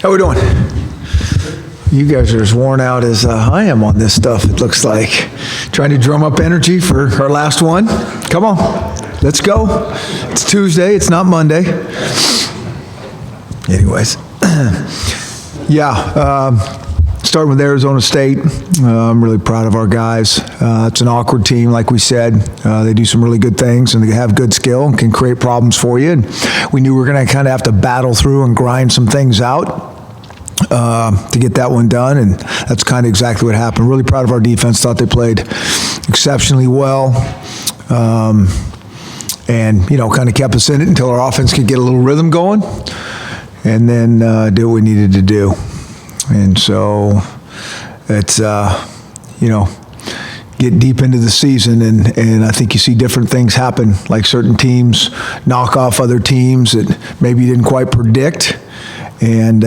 How we doing? You guys are as worn out as I am on this stuff, it looks like. Trying to drum up energy for our last one. Come on, let's go. It's Tuesday, it's not Monday. Anyways, starting with Arizona State, I'm really proud of our guys. It's an awkward team, like we said. They do some really good things, and they have good skill and can create problems for you. And we knew we were going to kind of have to battle through and grind some things out to get that one done, and that's kind of exactly what happened. Really proud of our defense. Thought they played exceptionally well, and kind of kept us in it until our offense could get a little rhythm going, and then do what we needed to do. And so it's get deep into the season, and I think you see different things happen, like certain teams knock off other teams that maybe you didn't quite predict, and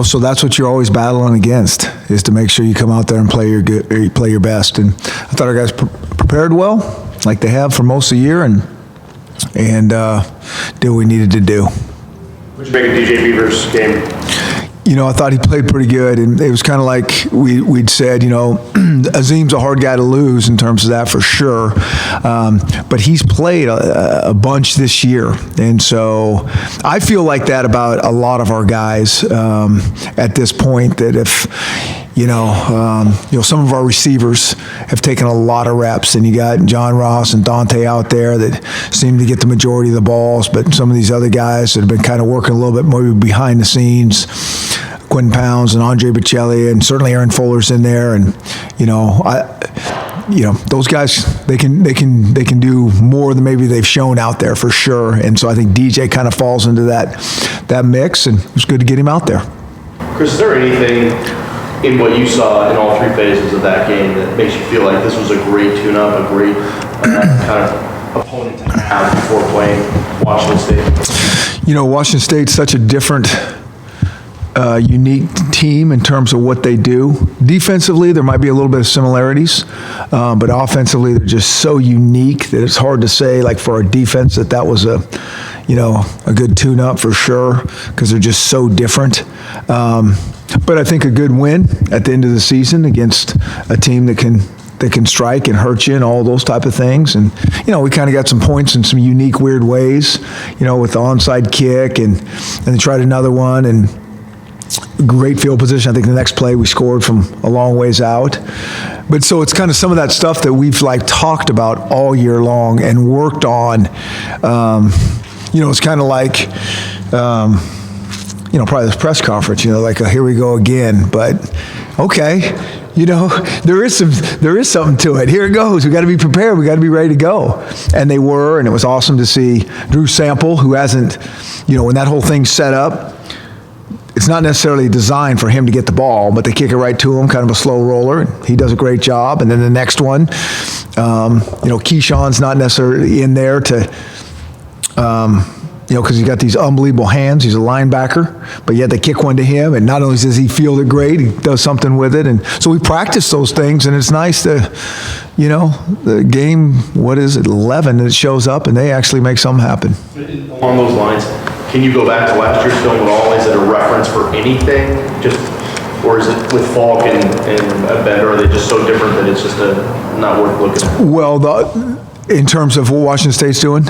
so that's what you're always battling against, is to make sure you come out there and play your best. And I thought our guys prepared well, like they have for most of the year, and did what we needed to do. What'd you make of DJ Beaver's game? I thought he played pretty good, and it was kind of like we'd said, Azim's a hard guy to lose in terms of that for sure, but he's played a bunch this year, and so I feel like that about a lot of our guys at this point, that if some of our receivers have taken a lot of reps, and you got John Ross and Dante out there that seem to get the majority of the balls, but some of these other guys that have been kind of working a little bit more behind the scenes, Quentin Pounds and Andre Bocelli, and certainly Aaron Fuller's in there, and those guys, they can do more than maybe they've shown out there for sure. And so I think DJ kind of falls into that mix, and it was good to get him out there. Chris, is there anything in what you saw in all three phases of that game that makes you feel like this was a great tune-up, a great kind of opponent to have before playing Washington State? Washington State's such a different, unique team in terms of what they do. Defensively, there might be a little bit of similarities, but offensively, they're just so unique that it's hard to say, like, for our defense, that was a good tune-up for sure, because they're just so different. But I think a good win at the end of the season against a team that can strike and hurt you and all those type of things. And, we kind of got some points in some unique, weird ways, with the onside kick, and they tried another one, and great field position. I think the next play we scored from a long ways out. But so it's kind of some of that stuff that we've talked about all year long and worked on. It's kind of like, probably this press conference, here we go again. But okay, there is something to it. Here it goes. We got to be prepared. We got to be ready to go. And they were, and it was awesome to see Drew Sample, who hasn't, when that whole thing's set up, it's not necessarily designed for him to get the ball, but they kick it right to him, kind of a slow roller, and he does a great job. And then the next one, Keyshawn's not necessarily in there to, because he's got these unbelievable hands. He's a linebacker, but yet they kick one to him, and not only does he field it great, he does something with it. And so we practice those things, and it's nice to, the game, 11, and it shows up, and they actually make something happen. Along those lines, can you go back to last year's film at all? Is it a reference for anything? Or is it with Falk and Bender, are they just so different that it's just not worth looking at? Well, in terms of what Washington State's doing,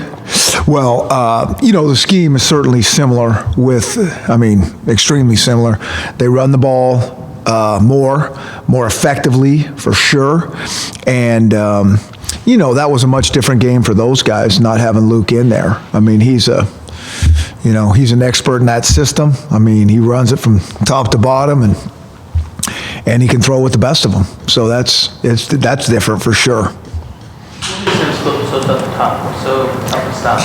well, the scheme is certainly similar extremely similar. They run the ball more effectively for sure. And, that was a much different game for those guys, not having Luke in there. He's an expert in that system. He runs it from top to bottom, and he can throw with the best of them. So that's different for sure. So tough to stop.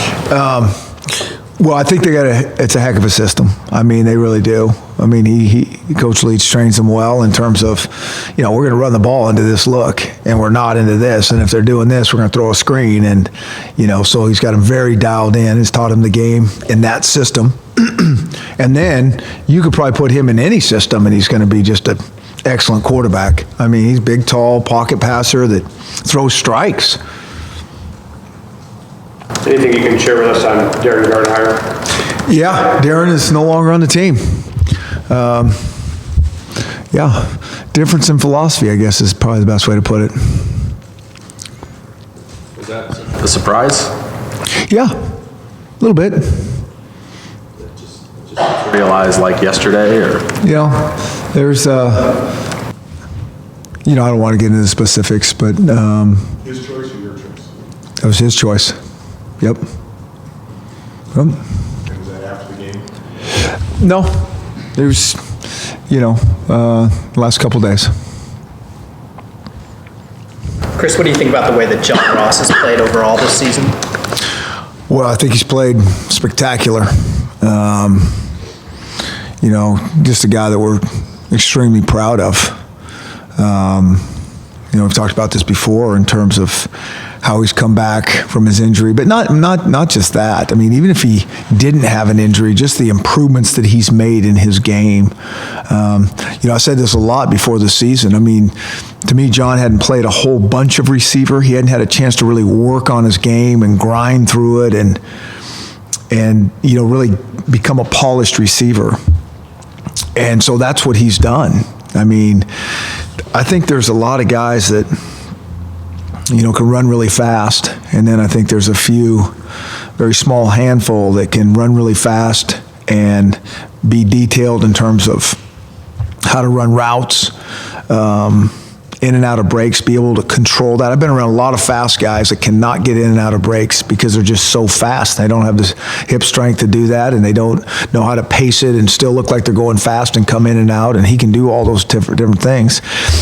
Well, I think it's a heck of a system. They really do. Coach Leach trains them well in terms of, we're going to run the ball into this look, and we're not into this. And if they're doing this, we're going to throw a screen. And, so he's got them very dialed in. He's taught him the game in that system. And then you could probably put him in any system, and he's going to be just an excellent quarterback. He's big, tall, pocket passer that throws strikes. Anything you can share with us on Darren Gardenhire? Yeah, Darren is no longer on the team. Yeah, difference in philosophy, I guess, is probably the best way to put it. Was that a surprise? Yeah, a little bit. Just realized like yesterday, or? You know, there's, you know, I don't want to get into the specifics, but His choice or your choice? that was his choice. Yep. And was that after the game? No, there's, you know, last couple days. Chris, what do you think about the way that John Ross has played overall this season? Well, I think he's played spectacular. You know, just a guy that we're extremely proud of. You know, we've talked about this before in terms of how he's come back from his injury, but not just that. I mean, even if he didn't have an injury, just the improvements that he's made in his game. You know, I said this a lot before the season. I mean, to me, John hadn't played a whole bunch of receiver. He hadn't had a chance to really work on his game and grind through it and you know, really become a polished receiver. And so that's what he's done. I mean, I think there's a lot of guys that, you know, can run really fast. And then I think there's a few, very small handful that can run really fast and be detailed in terms of how to run routes, in and out of breaks, be able to control that. I've been around a lot of fast guys that cannot get in and out of breaks because they're just so fast. They don't have the hip strength to do that, and they don't know how to pace it and still look like they're going fast and come in and out, and he can do all those different things.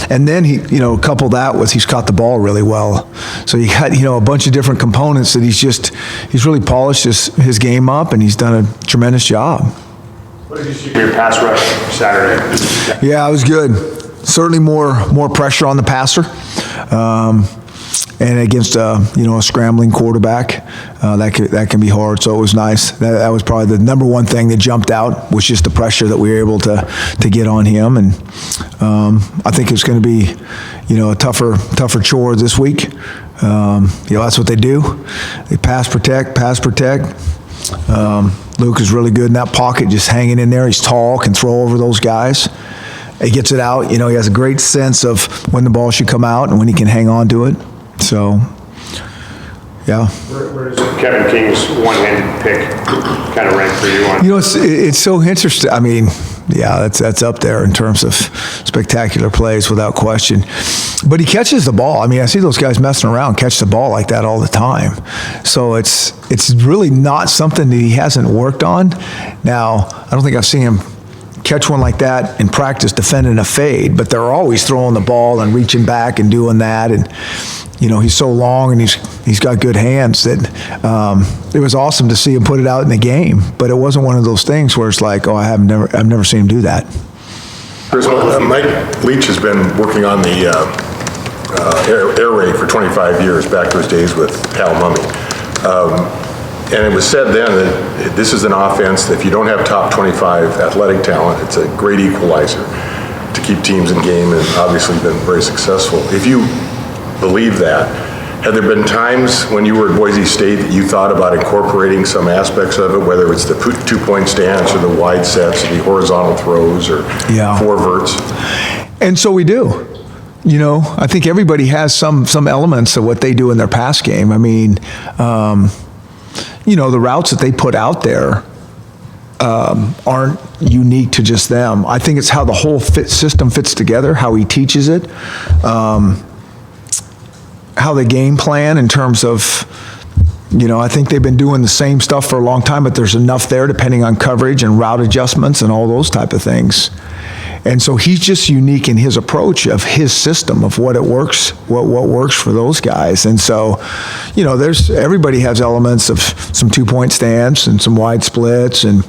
And then he, you know, couple that with he's caught the ball really well. So you got, you know, a bunch of different components that he's really polished his game up, and he's done a tremendous job. What did you see for your pass rush Saturday? Yeah, it was good. Certainly more pressure on the passer, and against you know, a scrambling quarterback, that can be hard. So it was nice. That was probably the number one thing that jumped out, was just the pressure that we were able to get on him. And I think it's going to be, you know, a tougher chore this week. You know, that's what they do. They pass protect. Luke is really good in that pocket, just hanging in there. He's tall, can throw over those guys. He gets it out. You know, he has a great sense of when the ball should come out and when he can hang on to it. So, yeah. Where does Kevin King's one-handed pick kind of rank for you on? You know, it's so interesting. I mean, yeah, that's up there in terms of spectacular plays without question. But he catches the ball. I mean, I see those guys messing around, catch the ball like that all the time. So it's really not something that he hasn't worked on. Now, I don't think I've seen him catch one like that in practice defending a fade, but they're always throwing the ball and reaching back and doing that. And, you know, he's so long and he's got good hands that it was awesome to see him put it out in the game. But it wasn't one of those things where it's like, oh, I've never seen him do that. Chris, Mike Leach has been working on the air raid for 25 years, back to his days with Hal Mumme. And it was said then that this is an offense that if you don't have top 25 athletic talent, it's a great equalizer to keep teams in game, and obviously been very successful. If you believe that, have there been times when you were at Boise State that you thought about incorporating some aspects of it, whether it's the two-point stance or the wide sets or the horizontal throws or four verts? And so we do. You know, I think everybody has some elements of what they do in their pass game. I mean, you know, the routes that they put out there aren't unique to just them. I think it's how the whole system fits together, how he teaches it, how they game plan in terms of, you know, I think they've been doing the same stuff for a long time, but there's enough there depending on coverage and route adjustments and all those type of things. And so he's just unique in his approach of his system of what it works, what works for those guys. And so, you know, everybody has elements of some two-point stance and some wide splits, and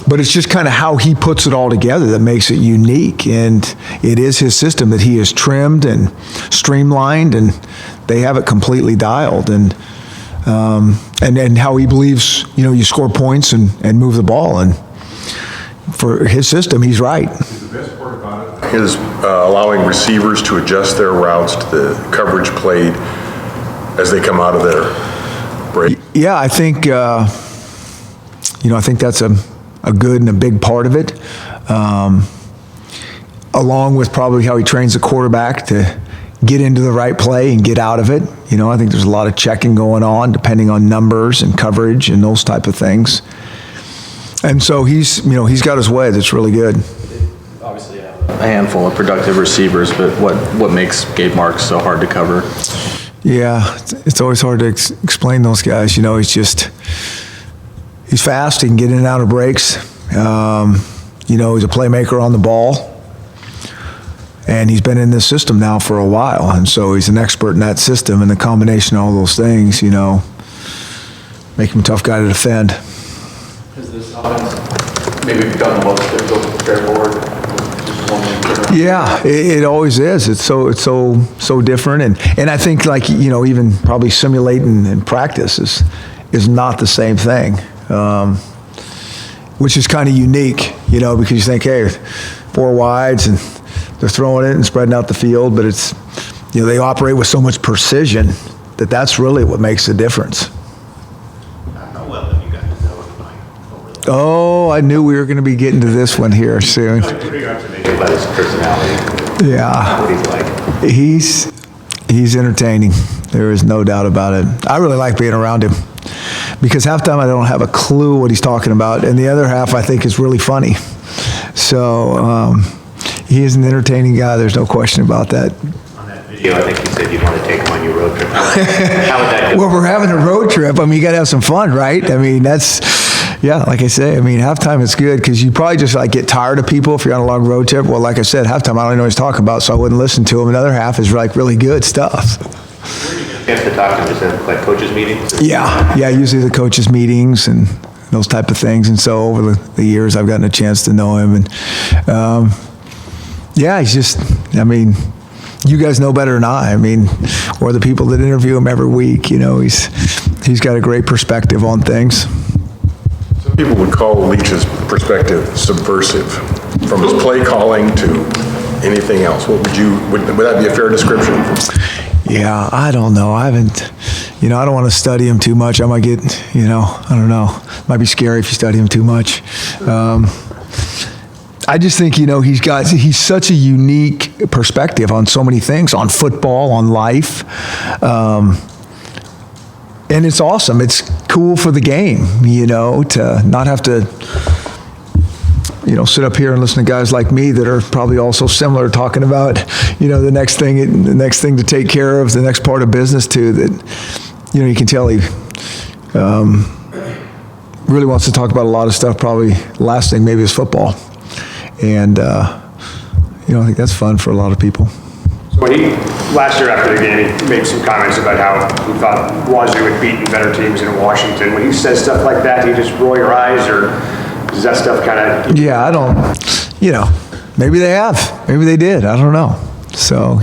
but it's just kind of how he puts it all together that makes it unique. And it is his system that he has trimmed and streamlined, and they have it completely dialed. And how he believes, you know, you score points and move the ball. And for his system, he's right. The best part about it is allowing receivers to adjust their routes to the coverage played as they come out of their break? Yeah, I think, I think that's a good and a big part of it. Along with probably how he trains the quarterback to get into the right play and get out of it. I think there's a lot of checking going on depending on numbers and coverage and those type of things. And so he's got his way that's really good. Obviously, a handful of productive receivers, but what makes Gabe Marks so hard to cover? Yeah, it's always hard to explain those guys. He's fast. He can get in and out of breaks. He's a playmaker on the ball. And he's been in this system now for a while. And so he's an expert in that system. And the combination of all those things, make him a tough guy to defend. Has this offense maybe become more difficult to prepare for? Yeah, it always is. It's so different. And I think even probably simulating in practice is not the same thing. Which is kind of unique, because you think, hey, 4 wides and they're throwing it and spreading out the field, but it's, they operate with so much precision that's really what makes the difference. How well have you gotten to know him over the Oh, I knew we were going to be getting to this one here soon. What are your observations about his personality? Yeah. What he's like? He's entertaining. There is no doubt about it. I really like being around him because half the time I don't have a clue what he's talking about, and the other half I think is really funny. So he is an entertaining guy. There's no question about that. On that video, I think you said you'd want to take him on your road trip. How would that go? Well, we're having a road trip. You got to have some fun, right? Like I say, halftime is good because you probably just get tired of people if you're on a long road trip. Well, like I said, halftime I don't know what he's talking about, so I wouldn't listen to him. Another half is really good stuff. Chance to talk to him, is that coaches meetings? Yeah, usually the coaches meetings and those type of things. And so over the years, I've gotten a chance to know him. And he's just, you guys know better than I. Or the people that interview him every week, he's got a great perspective on things. Some people would call Leach's perspective subversive, from his play calling to anything else. Would that be a fair description? Yeah, I don't know. I haven't, I don't want to study him too much. I might get, I don't know. It might be scary if you study him too much. I just think, he's such a unique perspective on so many things, on football, on life. And it's awesome. It's cool for the game, to not have to, sit up here and listen to guys like me that are probably also similar, talking about, the next thing to take care of, the next part of business too, that, you can tell he really wants to talk about a lot of stuff. Probably last thing maybe is football. And, I think that's fun for a lot of people. So when last year after the game, he made some comments about how he thought Wazoo had beaten better teams in Washington. When he says stuff like that, do you just roll your eyes, or does that stuff kind of... Yeah, I don't, maybe they have. Maybe they did. I don't know. So,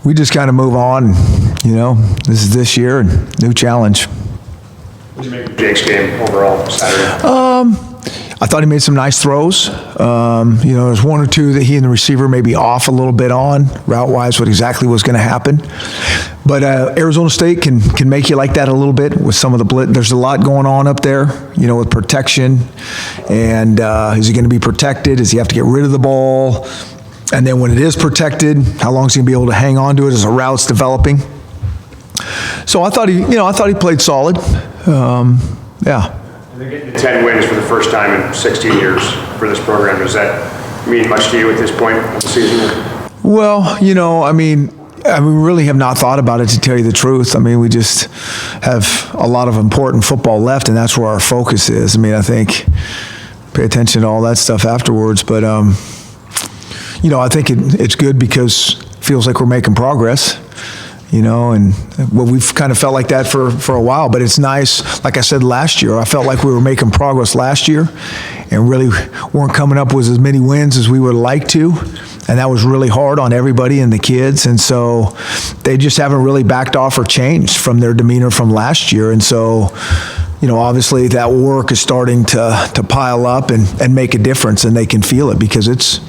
we just kind of move on. This is this year, and new challenge. What did you make of Jake's game overall Saturday? I thought he made some nice throws. There's one or two that he and the receiver may be off a little bit on, route-wise, what exactly was going to happen. But Arizona State can make you like that a little bit with some of the blitz. There's a lot going on up there, with protection. And is he going to be protected? Does he have to get rid of the ball? And then when it is protected, how long is he going to be able to hang on to it as a route's developing? So I thought he played solid. Yeah. They're getting to 10 wins for the first time in 16 years for this program. Does that mean much to you at this point of the season? Well, we really have not thought about it, to tell you the truth. We just have a lot of important football left, and that's where our focus is. I think pay attention to all that stuff afterwards. But, I think it's good because it feels like we're making progress. And we've kind of felt like that for a while, but it's nice. Like I said last year, I felt like we were making progress last year and really weren't coming up with as many wins as we would like to. And that was really hard on everybody and the kids. And so they just haven't really backed off or changed from their demeanor from last year. And so, obviously that work is starting to pile up and make a difference, and they can feel it because it's,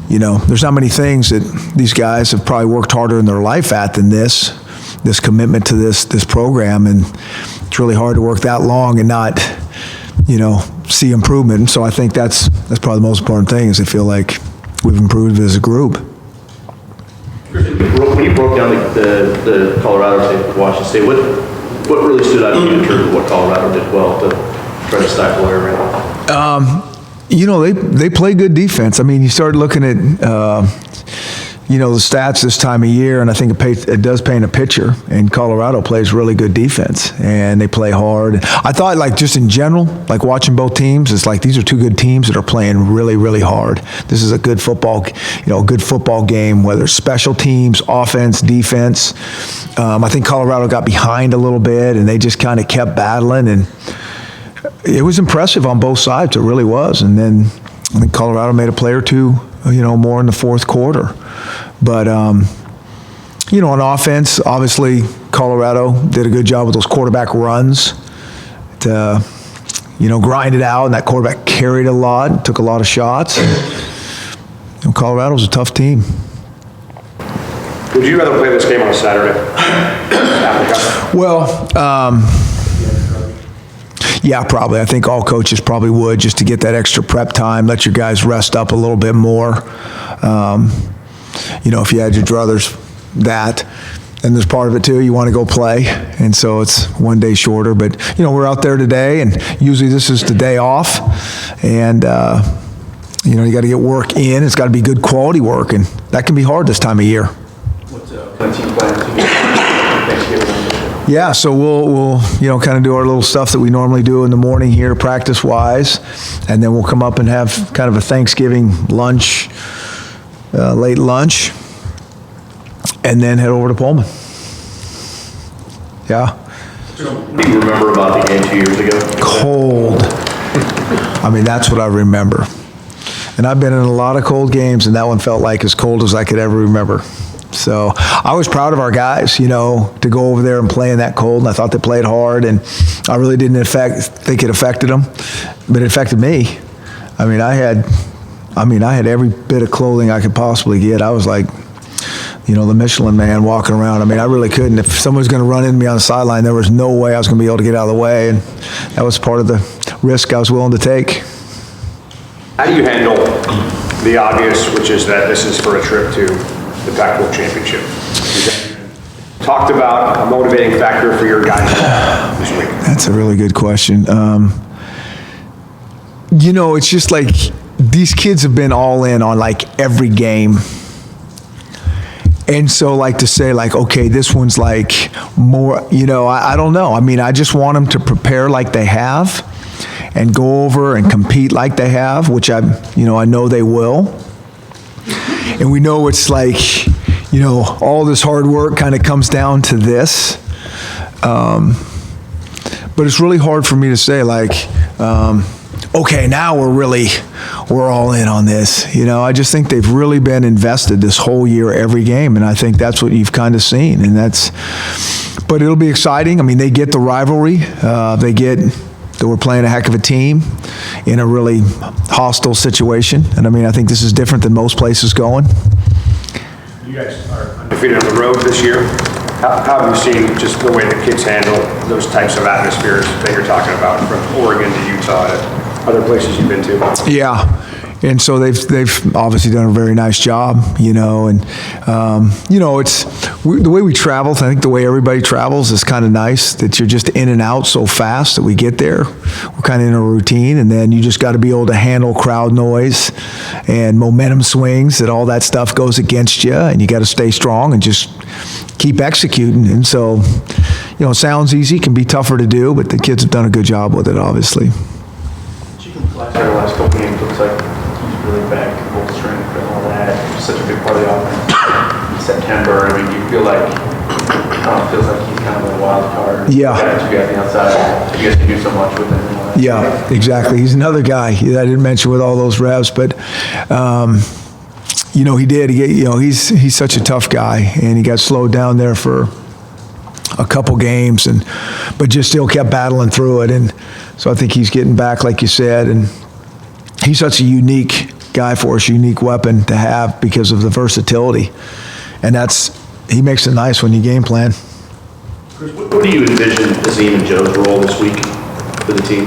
there's not many things that these guys have probably worked harder in their life at than this. this commitment to this program, and it's really hard to work that long and not, see improvement. And so I think that's probably the most important thing, is I feel like we've improved as a group. When you broke down the Colorado tape with Washington State, what really stood out to you in terms of what Colorado did well to try to stifle air raid? They play good defense. I mean, you start looking at, the stats this time of year, and I think it does paint a picture. And Colorado plays really good defense, and they play hard. I thought, just in general, watching both teams, it's like these are two good teams that are playing really, really hard. This is a good football, good football game, whether it's special teams, offense, defense. I think Colorado got behind a little bit, and they just kind of kept battling, and it was impressive on both sides. It really was. And then I think Colorado made a play or two, more in the fourth quarter. But, on offense, obviously Colorado did a good job with those quarterback runs to, grind it out. And that quarterback carried a lot, took a lot of shots. Colorado's a tough team. Would you rather play this game on a Saturday? Well, yeah, probably. I think all coaches probably would, just to get that extra prep time, let your guys rest up a little bit more. If you had your druthers, that. And there's part of it too, you want to go play. And so it's one day shorter. But, we're out there today, and usually this is the day off. And, you got to get work in. It's got to be good quality work, and that can be hard this time of year. What's team plan to Thanksgiving? Yeah, so we'll kind of do our little stuff that we normally do in the morning here, practice-wise, and then we'll come up and have kind of a Thanksgiving lunch, late lunch, and then head over to Pullman. Yeah. What do you remember about the game 2 years ago? Cold. I mean, that's what I remember. And I've been in a lot of cold games, and that one felt like as cold as I could ever remember. So I was proud of our guys, to go over there and play in that cold, and I thought they played hard, and I really didn't think it affected them, but it affected me. I mean, I had every bit of clothing I could possibly get. I was like, the Michelin man walking around. I mean, I really couldn't. If someone was going to run into me on the sideline, there was no way I was going to be able to get out of the way, and that was part of the risk I was willing to take. How do you handle the obvious, which is that this is for a trip to the Pac-12 Championship? Talked about a motivating factor for your guys this week. That's a really good question. It's just like these kids have been all in on every game. And so to say okay, this one's more, I don't know. I mean, I just want them to prepare like they have and go over and compete like they have, which I know they will. And we know it's all this hard work kind of comes down to this. But it's really hard for me to say okay, now we're all in on this. I just think they've really been invested this whole year, every game. And I think that's what you've kind of seen. And but it'll be exciting. I mean, they get the rivalry. That we're playing a heck of a team in a really hostile situation. And I mean, I think this is different than most places going. You guys are undefeated on the road this year. How have you seen just the way the kids handle those types of atmospheres that you're talking about, from Oregon to Utah to other places you've been to? Yeah. And so they've obviously done a very nice job, and it's the way we travel. I think the way everybody travels is kind of nice, that you're just in and out so fast that we get there. We're kind of in a routine, and then you just got to be able to handle crowd noise and momentum swings, that all that stuff goes against you, and you got to stay strong and just keep executing. And so, it sounds easy, can be tougher to do, but the kids have done a good job with it, obviously. Last couple games looks like he's really back to full strength and all that. It's such a big part of the offense in September. I mean, do you feel like feels like he's kind of a wild card? Yeah. You got the outside. You guys can do so much with him. Yeah, exactly. He's another guy that I didn't mention with all those reps, but he did. He's such a tough guy, and he got slowed down there for a couple games, but just still kept battling through it. And so I think he's getting back, like you said, and he's such a unique guy for us, unique weapon to have because of the versatility. And he makes it nice when you game plan. Chris, what do you envision Azim and Joe's role this week for the team?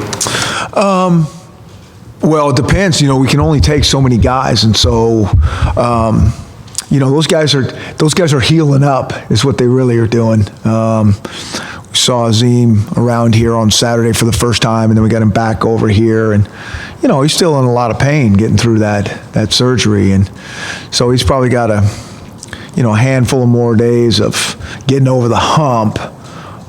Well, it depends. You know, we can only take so many guys, and so, you know, those guys are healing up, is what they really are doing. We saw Azim around here on Saturday for the first time, and then we got him back over here, and you know, he's still in a lot of pain getting through that surgery, and so he's probably got a handful of more days of getting over the hump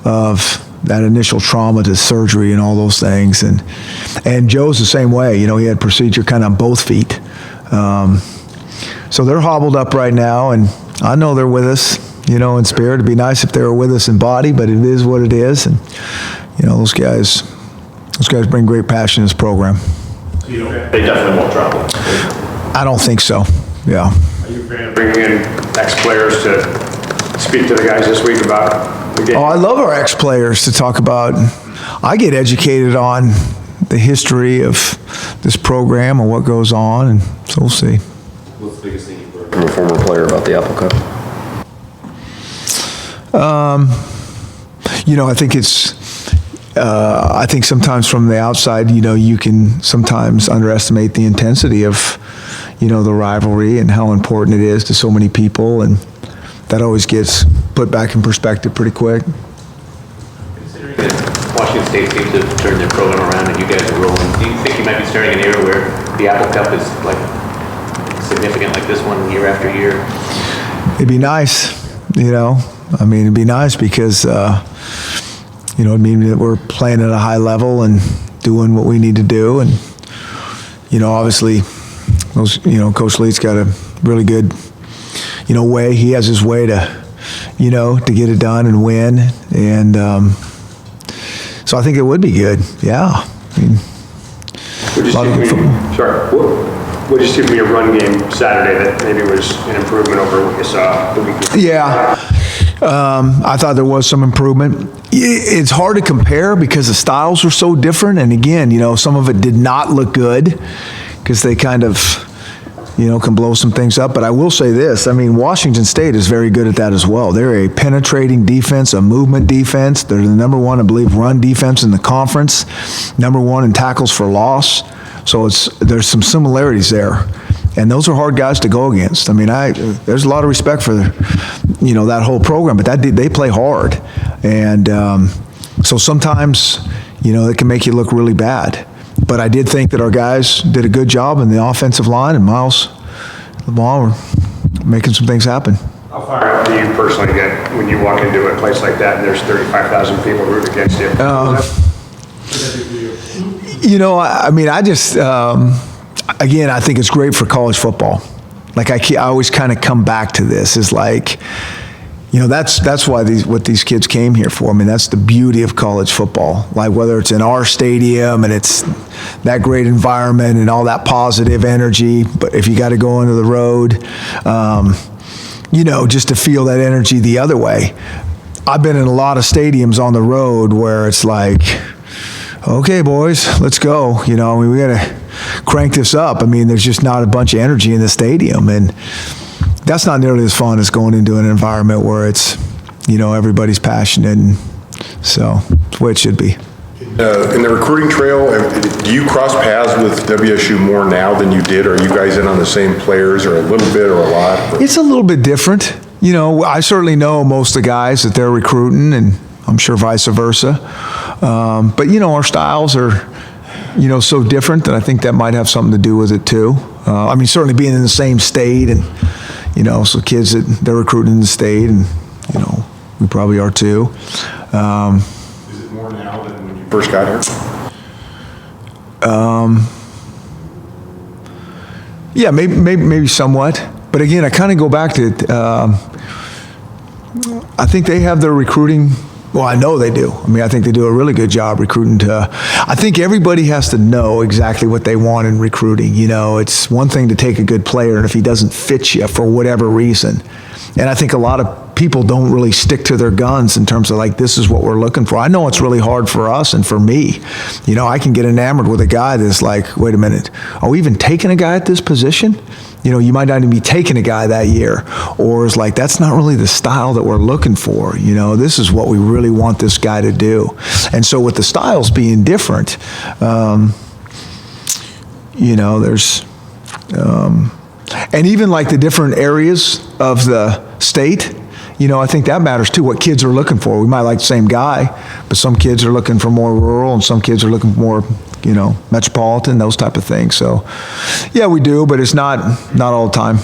of that initial trauma to surgery and all those things. And Joe's the same way. You know, he had procedure kind of on both feet. So they're hobbled up right now, and I know they're with us, you know, in spirit. It'd be nice if they were with us in body, but it is what it is. And, you know, those guys bring great passion to this program. They definitely won't travel. I don't think so, yeah. Are you a fan of bringing in ex-players to speak to the guys this week about the game? Oh, I love our ex-players to talk about. I get educated on the history of this program and what goes on, and so we'll see. What's the biggest thing you've learned From a former player about the Apple Cup. You know, I think I think sometimes from the outside, you know, you can sometimes underestimate the intensity of, you know, the rivalry and how important it is to so many people, and that always gets put back in perspective pretty quick. Considering that Washington State seems to have turned their program around and you guys are rolling, do you think you might be starting an era where the Apple Cup is like significant like this one year after year? It'd be nice, you know. I mean, it'd be nice because, you know, it'd mean that we're playing at a high level and doing what we need to do. And, you know, obviously, Coach Leach got a really good, you know, way. He has his way to, you know, to get it done and win. And so I think it would be good. Yeah. I mean, a lot of good football. Sure. We'll just give me a run game Saturday that maybe was an improvement over what you saw the week before. Yeah. I thought there was some improvement. It's hard to compare because the styles are so different. And again, you know, some of it did not look good because they kind of, you know, can blow some things up. But I will say this, I mean, Washington State is very good at that as well. They're a penetrating defense, a movement defense. They're the number one, I believe, run defense in the conference, number one in tackles for loss. So there's some similarities there. And those are hard guys to go against. I mean, there's a lot of respect for, you know, that whole program, but they play hard. And so sometimes, you know, it can make you look really bad. But I did think that our guys did a good job in the offensive line, and Miles LeBlanc were making some things happen. How fired up do you personally get when you walk into a place like that and there's 35,000 people rooting against you? You know, I mean, I just, again, I think it's great for college football. Like, I always kind of come back to this, is like, you know, that's why what these kids came here for. I mean, that's the beauty of college football. Like, whether it's in our stadium and it's that great environment and all that positive energy, but if you got to go into the road, you know, just to feel that energy the other way. I've been in a lot of stadiums on the road where it's like, okay, boys, let's go. You know, I mean, we got to crank this up. I mean, there's just not a bunch of energy in the stadium, and that's not nearly as fun as going into an environment where it's, you know, everybody's passionate, and so it's the way it should be. In the recruiting trail, do you cross paths with WSU more now than you did? Are you guys in on the same players, or a little bit, or a lot? It's a little bit different. You know, I certainly know most of the guys that they're recruiting, and I'm sure vice versa. But, you know, our styles are, you know, so different that I think that might have something to do with it too. I mean, certainly being in the same state, and, you know, so kids that they're recruiting in the state, and, you know, we probably are too. Is it more now than when you first got here? Yeah, maybe somewhat. But again, I kind of go back to, I think they have their recruiting. Well, I know they do. I mean, I think they do a really good job recruiting I think everybody has to know exactly what they want in recruiting. You know, it's one thing to take a good player, and if he doesn't fit you for whatever reason. And I think a lot of people don't really stick to their guns in terms of like, this is what we're looking for. I know it's really hard for us and for me. You know, I can get enamored with a guy that's like, wait a minute, are we even taking a guy at this position? You know, you might not even be taking a guy that year, or it's like, that's not really the style that we're looking for. You know, this is what we really want this guy to do. And so with the styles being different, you know, there's, and even like the different areas of the state, you know, I think that matters too, what kids are looking for. We might like the same guy, but some kids are looking for more rural and some kids are looking for more, you know, metropolitan, those type of things. So, yeah, we do, but it's not all the time.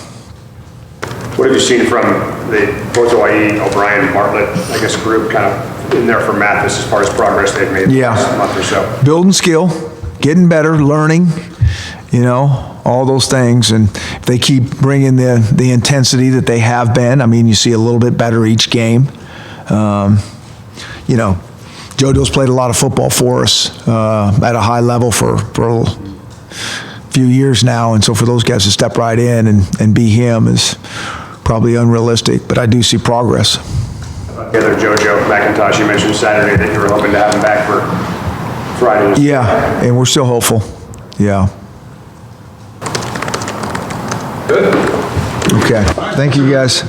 What have you seen from the both Hawaii, O'Brien, Bartlett, I guess, group kind of in there for Mathis as far as progress they've made the last month or so? Building skill, getting better, learning, you know, all those things. And if they keep bringing the intensity that they have been, I mean, you see a little bit better each game. You know, JoJo's played a lot of football for us at a high level for a few years now, and so for those guys to step right in and be him is probably unrealistic, but I do see progress. The other JoJo McIntosh, you mentioned Saturday that you were hoping to have him back for Friday. Yeah, and we're still hopeful. Yeah. Good. Okay. Thank you, guys.